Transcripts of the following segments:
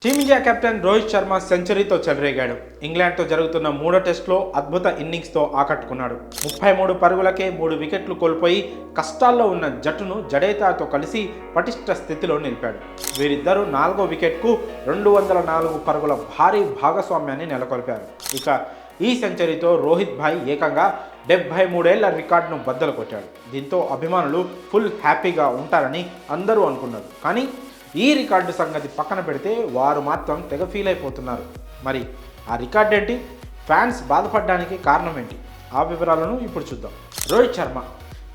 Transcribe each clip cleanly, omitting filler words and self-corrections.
Team India captain Rohit Sharma సెంచరీతో చెలరేగాడు. ఇంగ్లాండ్తో జరుగుతున్న మూడో టెస్టులో అద్భుత ఇన్నింగ్స్తో ఆకట్టుకున్నాడు. 33 పరుగులకే 3 వికెట్లు కోల్పోయి కష్టాల్లో ఉన్న జట్టును జడేజాతో కలిసి పటిష్ట స్థితిలో నిలిపాడు. వీరిద్దరూ 4వ వికెట్కు 204 పరుగుల భారీ భాగస్వామ్యాన్ని నెలకొల్పారు. ఇక ఈ సెంచరీతో రోహిత్ భాయ్ ఏకంగా 73 ఏళ్ల రికార్డును బద్దలు కొట్టాడు. దీంతో అభిమానులు ఫుల్ హ్యాపీగా ఉంటారని అందరూ అనుకున్నారు. కానీ ఈ రికార్డు సంగతి పక్కన పెడితే వారు మాత్రం తెగ ఫీల్ అయిపోతున్నారు. మరి ఆ రికార్డు ఏంటి, ఫ్యాన్స్ బాధపడడానికి కారణం ఏంటి, ఆ వివరాలను ఇప్పుడు చూద్దాం. రోహిత్ శర్మ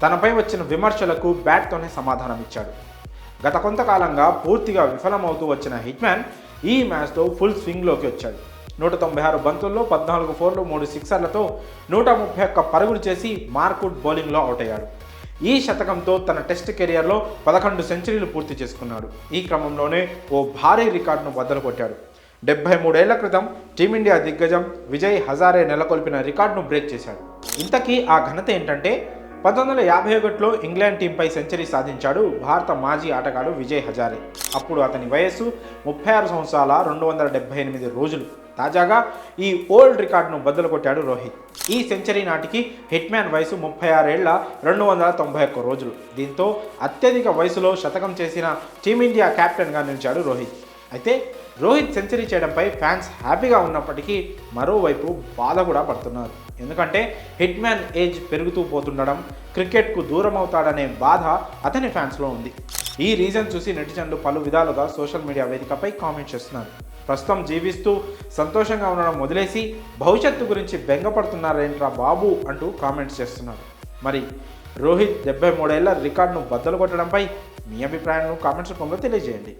తనపై వచ్చిన విమర్శలకు బ్యాట్తోనే సమాధానం ఇచ్చాడు. గత కొంతకాలంగా పూర్తిగా విఫలమవుతూ వచ్చిన హిట్మ్యాన్ ఈ మ్యాచ్లో ఫుల్ స్వింగ్లోకి వచ్చాడు. 196 బంతుల్లో 14 ఫోర్లు 3 సిక్సర్లతో 131 పరుగులు చేసి మార్క్వుడ్ బౌలింగ్లో అవుట్ అయ్యాడు. ఈ శతకంతో తన టెస్ట్ కెరియర్లో 11 సెంచరీలు పూర్తి చేసుకున్నాడు. ఈ క్రమంలోనే ఓ భారీ రికార్డును బద్దలు కొట్టాడు. 73 ఏళ్ల క్రితం టీమిండియా దిగ్గజం విజయ్ హజారే నెలకొల్పిన రికార్డును బ్రేక్ చేశాడు. ఇంతకీ ఆ ఘనత ఏంటంటే 1951లో ఇంగ్లాండ్ టీంపై సెంచరీ సాధించాడు భారత మాజీ ఆటగాడు విజయ్ హజారే. అప్పుడు అతని వయస్సు 36 సంవత్సరాల 278 రోజులు. తాజాగా ఈ ఓల్డ్ రికార్డును బద్దలు కొట్టాడు రోహిత్. ఈ సెంచరీ నాటికి హిట్మ్యాన్ వయసు 36 ఏళ్ల 291 రోజులు. దీంతో అత్యధిక వయసులో శతకం చేసిన టీమిండియా కెప్టెన్గా నిలిచాడు రోహిత్. అయితే రోహిత్ సెంచరీ చేయడంపై ఫ్యాన్స్ హ్యాపీగా ఉన్నప్పటికీ మరోవైపు బాధ కూడా పడుతున్నారు. ఎందుకంటే హిట్మ్యాన్ ఏజ్ పెరుగుతూ పోతుండడం, క్రికెట్కు దూరం అవుతాడనే బాధ అతని ఫ్యాన్స్లో ఉంది. ఈ రీజన్ చూసి నెటిజన్లు పలు విధాలుగా సోషల్ మీడియా వేదికపై కామెంట్ చేస్తున్నారు. ప్రస్తుతం జీవిస్తూ సంతోషంగా ఉండడం వదిలేసి భవిష్యత్తు గురించి బెంగపడుతున్నారేంట్రా బాబు అంటూ కామెంట్స్ చేస్తున్నారు. మరి రోహిత్ 73 ఏళ్ల రికార్డును బద్దలు కొట్టడంపై మీ అభిప్రాయాలను కామెంట్స్ రూపంలో తెలియజేయండి.